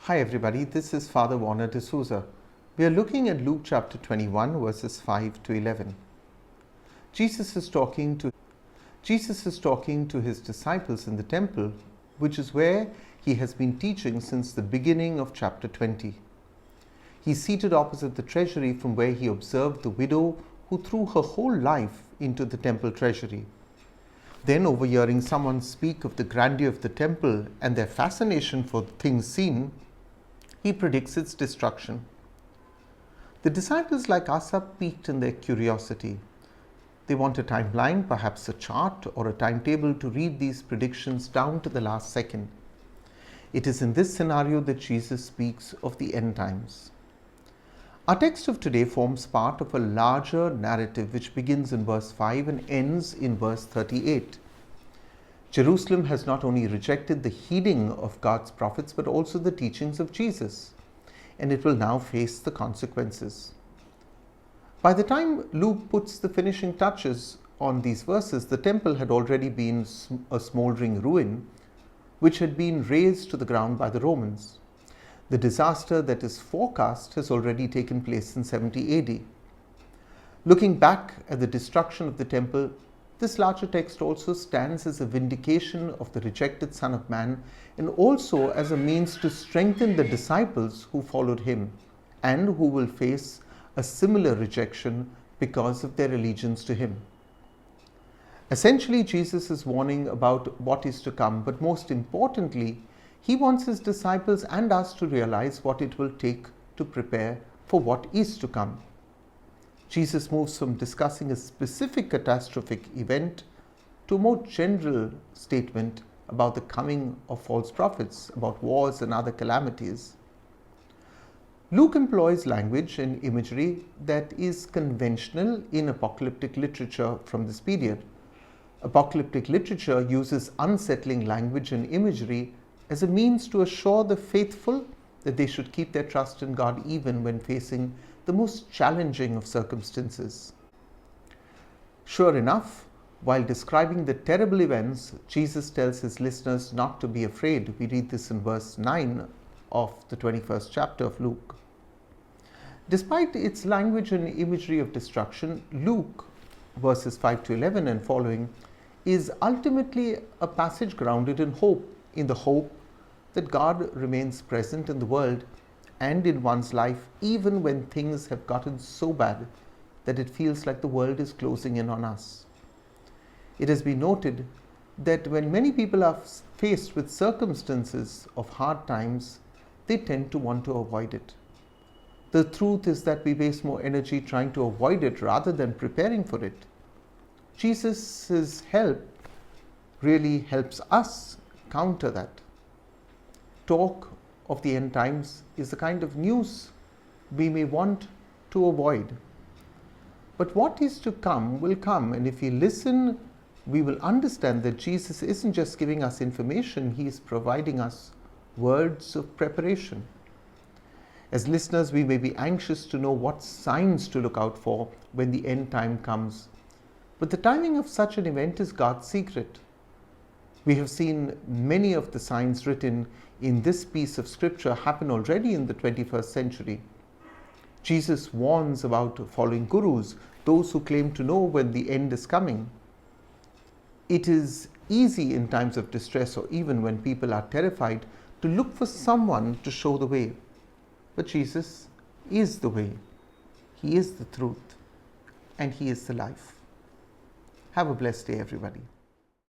Hi everybody, this is Father Warner D'Souza. We are looking at Luke chapter 21 verses 5 to 11. Jesus is talking to his disciples in the temple, which is where he has been teaching since the beginning of chapter 20. He's seated opposite the treasury from where he observed the widow who threw her whole life into the temple treasury. Then, overhearing someone speak of the grandeur of the temple and their fascination for the things seen, he predicts its destruction. The disciples, like us, are piqued in their curiosity. They want a timeline, perhaps a chart or a timetable to read these predictions down to the last second. It is in this scenario that Jesus speaks of the end times. Our text of today forms part of a larger narrative which begins in verse 5 and ends in verse 38. Jerusalem has not only rejected the heeding of God's prophets but also the teachings of Jesus, and it will now face the consequences. By the time Luke puts the finishing touches on these verses, the temple had already been a smoldering ruin which had been razed to the ground by the Romans. The disaster that is forecast has already taken place in 70 AD. Looking back at the destruction of the temple, this larger text also stands as a vindication of the rejected Son of Man and also as a means to strengthen the disciples who followed him and who will face a similar rejection because of their allegiance to him. Essentially, Jesus is warning about what is to come, but most importantly, he wants his disciples and us to realize what it will take to prepare for what is to come. Jesus moves from discussing a specific catastrophic event to a more general statement about the coming of false prophets, about wars and other calamities. Luke employs language and imagery that is conventional in apocalyptic literature from this period. Apocalyptic literature uses unsettling language and imagery as a means to assure the faithful that they should keep their trust in God even when facing the most challenging of circumstances. Sure enough, while describing the terrible events, Jesus tells his listeners not to be afraid. We read this in verse 9 of the 21st chapter of Luke. Despite its language and imagery of destruction, Luke, verses 5 to 11 and following, is ultimately a passage grounded in hope, in the hope that God remains present in the world and in one's life even when things have gotten so bad that it feels like the world is closing in on us. It has been noted that when many people are faced with circumstances of hard times, they tend to want to avoid it. The truth is that we waste more energy trying to avoid it rather than preparing for it. Jesus' help really helps us counter that. Talk of the end times is the kind of news we may want to avoid. But what is to come will come, and if we listen, we will understand that Jesus isn't just giving us information, he is providing us words of preparation. As listeners, we may be anxious to know what signs to look out for when the end time comes. But the timing of such an event is God's secret. We have seen many of the signs written in this piece of scripture happen already in the 21st century. Jesus warns about following gurus, those who claim to know when the end is coming. It is easy in times of distress or even when people are terrified to look for someone to show the way. But Jesus is the way. He is the truth. And he is the life. Have a blessed day, everybody.